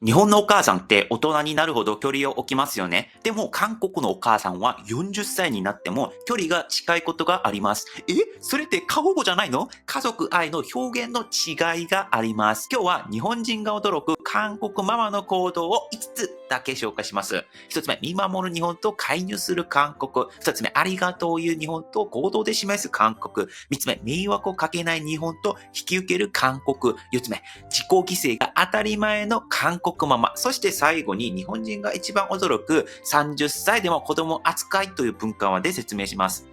日本のお母さんって大人になるほど距離を置きますよね。でも韓国のお母さんは40歳になっても距離が近いことがあります。それって過保護じゃないの？家族愛の表現の違いがあります。今日は日本人が驚く韓国ママの行動を5つだけ紹介します。1つ目、見守る日本と介入する韓国。2つ目、ありがとうを言う日本と行動で示す韓国。3つ目、迷惑をかけない日本と引き受ける韓国。4つ目、自己犠牲が当たり前の韓国ママ。そして最後に日本人が一番驚く30歳でも子供扱いという文化まで説明します。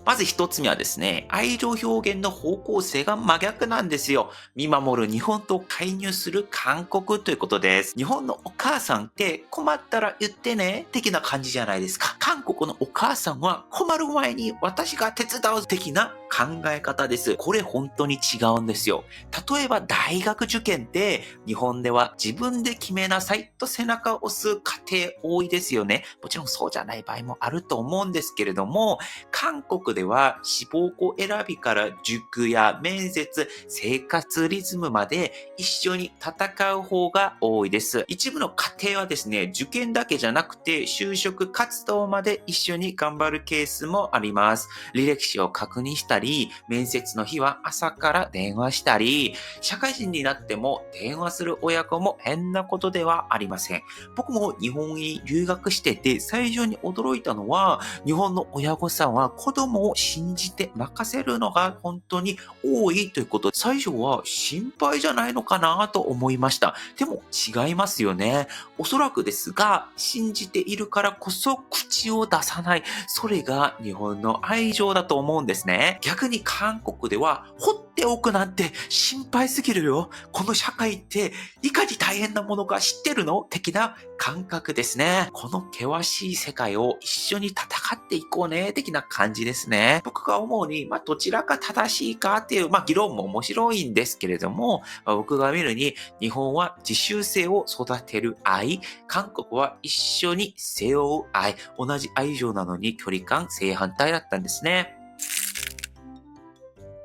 まず一つ目はですね、愛情表現の方向性が真逆なんですよ。見守る日本と介入する韓国ということです。日本のお母さんって困ったら言ってね、的な感じじゃないですか。韓国のお母さんは困る前に私が手伝う的な考え方です。これ本当に違うんですよ。例えば大学受験って日本では自分で決めなさいと背中を押す家庭多いですよね。もちろんそうじゃない場合もあると思うんですけれども、韓国では志望校選びから塾や面接、生活リズムまで一緒に戦う方が多いです。一部の家庭はですね、受験だけじゃなくて就職活動まで一緒に頑張るケースもあります。履歴書を確認したり、面接の日は朝から電話したり、社会人になっても電話する親子も変なことではありません。僕も日本に留学してて最初に驚いたのは、日本の親御さんは子供を信じて任せるのが本当に多いということ。最初は心配じゃないのかなと思いました。でも違いますよね。おそらくですが、信じているからこそ口を出さない。それが日本の愛情だと思うんですね。逆に韓国では放っておくなんて心配すぎるよ。この社会っていかに大変なものか知ってるの？的な感覚ですね。この険しい世界を一緒に戦っていこうね、的な感じですね。僕が思うに、どちらが正しいかっていう、議論も面白いんですけれども、僕が見るに、日本は自習性を育てる愛、韓国は一緒に背負う愛、同じ愛情なのに距離感正反対だったんですね。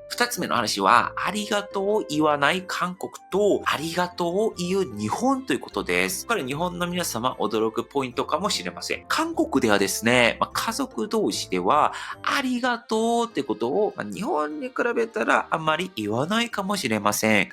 二つ目の話は、ありがとうを言わない韓国と、ありがとうを言う日本ということです。これ日本の皆様驚くポイントかもしれません。韓国ではですね、家族同士では、ありがとうってことを、日本に比べたらあんまり言わないかもしれません。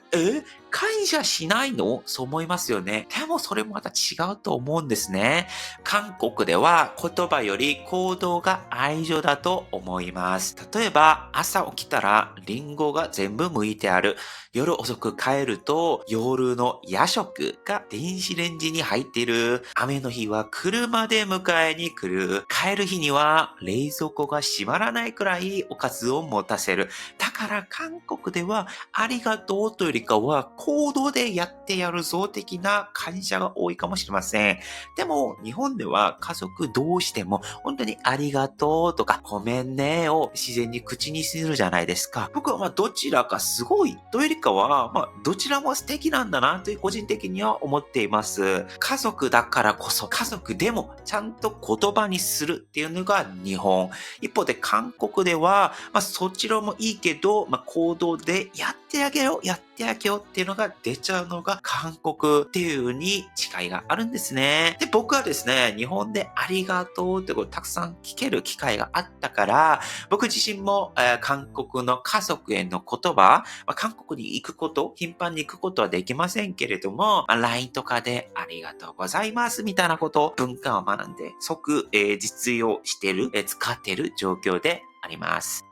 感謝しないの？そう思いますよね。でもそれもまた違うと思うんですね。韓国では言葉より行動が愛情だと思います。例えば朝起きたらリンゴが全部剥いてある。夜遅く帰ると夜の夜食が電子レンジに入っている。雨の日は車で迎えに来る。帰る日には冷蔵庫が閉まらないくらいおかずを持たせる。だから韓国ではありがとうというよりかは行動でやってやるぞ的な感謝が多いかもしれません。でも日本では家族どうしても本当にありがとうとかごめんねを自然に口にするじゃないですか。僕はどちらかすごいというよりかはどちらも素敵なんだなという個人的には思っています。家族だからこそ家族でもちゃんと言葉にするっていうのが日本。一方で韓国ではそちらもいいけど行動でやってあげようっていうのが出ちゃうのが韓国っていう風に違いがあるんですね。で、僕はですね、日本でありがとうってことをたくさん聞ける機会があったから、僕自身も、韓国の家族への言葉、韓国に行くこと、頻繁に行くことはできませんけれども、LINE とかでありがとうございますみたいなこと、文化を学んで即、実用してる、使ってる状況であります。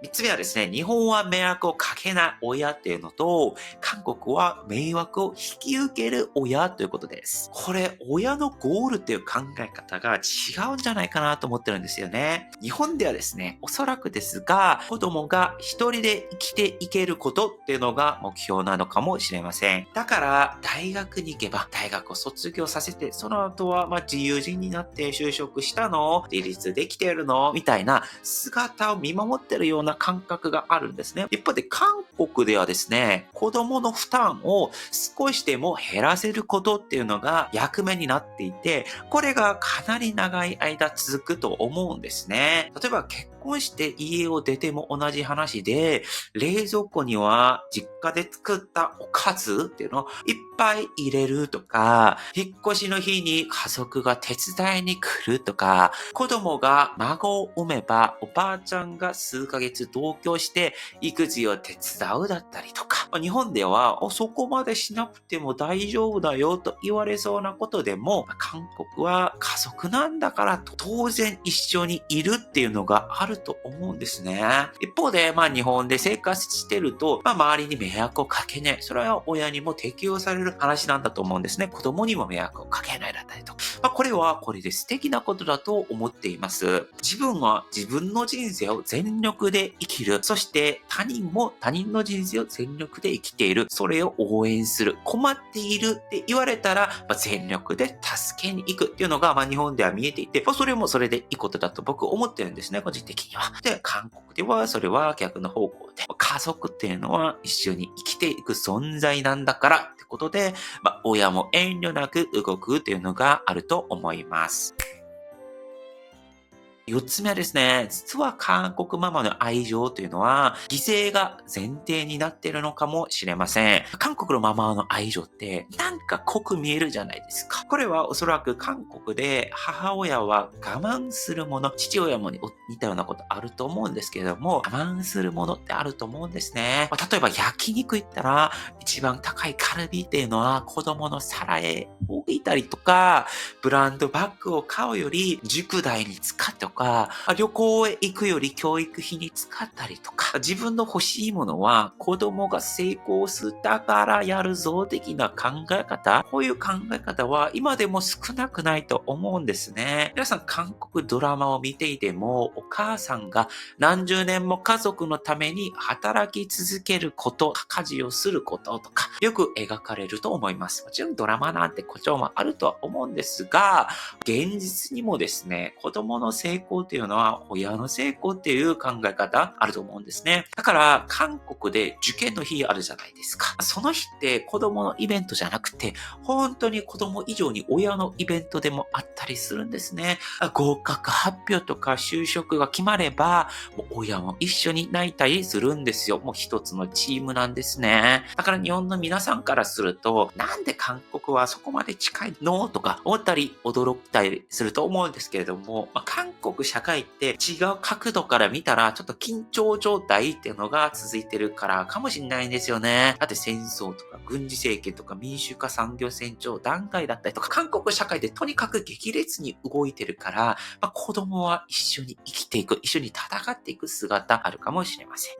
三つ目はですね、日本は迷惑をかけない親っていうのと、韓国は迷惑を引き受ける親ということです。これ、親のゴールっていう考え方が違うんじゃないかなと思ってるんですよね。日本ではですね、おそらくですが、子供が一人で生きていけることっていうのが目標なのかもしれません。だから、大学に行けば、大学を卒業させて、その後は自由人になって就職したの？自立できてるの？みたいな姿を見守ってるような感覚があるんですね。一方で韓国ではですね、子供の負担を少しでも減らせることっていうのが役目になっていて、これがかなり長い間続くと思うんですね。例えば結婚して家を出ても同じ話で、冷蔵庫には実家で作ったおかずっていうのをいっぱい入れるとか、引っ越しの日に家族が手伝いに来るとか、子供が孫を産めばおばあちゃんが数ヶ月同居して育児を手伝うだったりとか、日本ではそこまでしなくても大丈夫だよと言われそうなことでも、韓国は家族なんだから当然一緒にいるっていうのがあると思うんですね。一方で、日本で生活してると、周りに迷惑をかけない。それは親にも適用される話なんだと思うんですね。子供にも迷惑をかけないだったりと。これはこれで素敵なことだと思っています。自分は自分の人生を全力で生きる。そして他人も他人の人生を全力で生きている。それを応援する。困っているって言われたら、全力で助けに行くっていうのが、日本では見えていて、それもそれでいいことだと僕思ってるんですね、個人的には。で、韓国ではそれは逆の方向で、家族っていうのは一緒に生きていく存在なんだからってことで、親も遠慮なく動くっていうのがあると思います。4つ目はですね、実は韓国ママの愛情というのは、犠牲が前提になっているのかもしれません。韓国のママの愛情って、なんか濃く見えるじゃないですか。これはおそらく韓国で母親は我慢するもの、父親も似たようなことあると思うんですけれども、我慢するものってあると思うんですね。例えば焼肉行ったら、一番高いカルビっていうのは子供の皿へ置いたりとか、ブランドバッグを買うより塾代に使ってとか、旅行へ行くより教育費に使ったりとか、自分の欲しいものは子供が成功するだからやるぞ的な考え方、こういう考え方は今でも少なくないと思うんですね。皆さん韓国ドラマを見ていても、お母さんが何十年も家族のために働き続けること、家事をすることとか、よく描かれると思います。もちろんドラマなんて誇張もあるとは思うんですが、現実にもですね、子供の成功っていうのは親の成功っていう考え方あると思うんですね。だから韓国で受験の日あるじゃないですか。その日って子供のイベントじゃなくて、本当に子供以上に親のイベントでもあったりするんですね。合格発表とか就職が決まれば、もう親も一緒に泣いたりするんですよ。もう一つのチームなんですね。だから日本の皆さんからすると、なんで韓国はそこまで近いのとか思ったり驚いたりすると思うんですけれども、韓国社会って違う角度から見たらちょっと緊張状態っていうのが続いてるからかもしれないんですよね。だって戦争とか軍事政権とか民主化産業成長段階だったりとか、韓国社会でとにかく激烈に動いてるから、子供は一緒に生きていく、一緒に戦っていく姿あるかもしれません。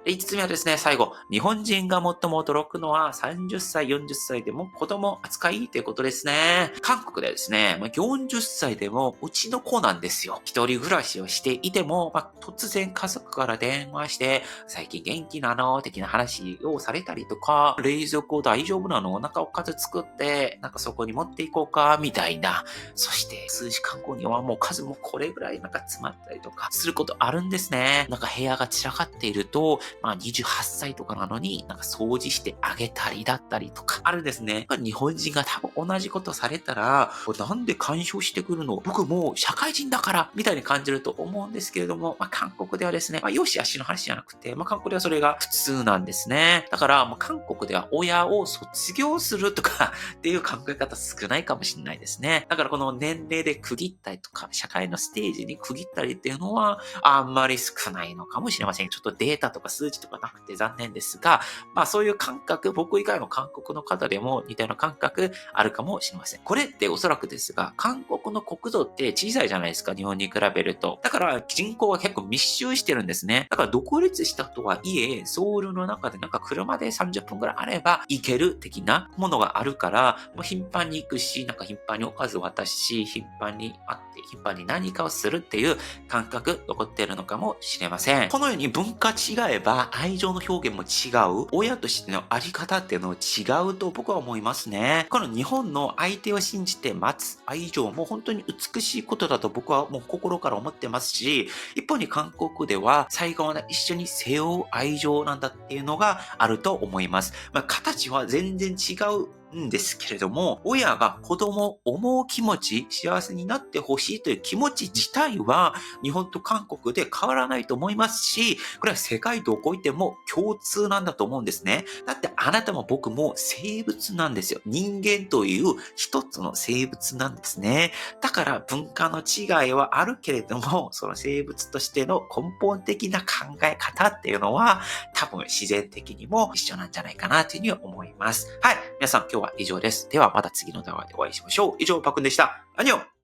5つ目はですね、最後、日本人が最も驚くのは30歳、40歳でも子供扱いということですね。韓国ではですね、40歳でもうちの子なんですよ。一人暮らしをしていても、突然家族から電話して、最近元気なの的な話をされたりとか、冷蔵庫大丈夫なのおかず作って、そこに持っていこうかみたいな。そして数時間後にはもう数もこれぐらい詰まったりとかすることあるんですね。部屋が散らかっていると、28歳とかなのに掃除してあげたりだったりとかあるんですね。日本人が多分同じことされたら、なんで干渉してくるの僕もう社会人だからみたいに感じると思うんですけれども、韓国ではですね、よし悪しの話じゃなくて、韓国ではそれが普通なんですね。だから韓国では親を卒業するとかっていう考え方少ないかもしれないですね。だからこの年齢で区切ったりとか、社会のステージに区切ったりっていうのはあんまり少ないのかもしれません。ちょっとデータとか数値とかなくて残念ですが、そういう感覚、僕以外の韓国の方でも似たような感覚あるかもしれません。これっておそらくですが、韓国の国土って小さいじゃないですか、日本に比べると。だから人口が結構密集してるんですね。だから独立したとはいえ、ソウルの中で車で30分くらいあれば行ける的なものがあるから、もう頻繁に行くし、頻繁におかず渡し、頻繁に会って、頻繁に何かをするっていう感覚残っているのかもしれません。このように文化違えば愛情の表現も違う。親としてのあり方っていうのは違うと僕は思いますね。この日本の相手を信じて待つ愛情も本当に美しいことだと僕はもう心から思ってますし、一方に韓国では最後まで一緒に背負う愛情なんだっていうのがあると思います。形は全然違うんですけれども、親が子供を思う気持ち、幸せになってほしいという気持ち自体は、日本と韓国で変わらないと思いますし、これは世界どこ行っても共通なんだと思うんですね。だってあなたも僕も生物なんですよ。人間という一つの生物なんですね。だから文化の違いはあるけれども、その生物としての根本的な考え方っていうのは、多分自然的にも一緒なんじゃないかなというふうに思います。はい。皆さん今日は以上です。ではまた次の動画でお会いしましょう。以上、パクンでした。アニョン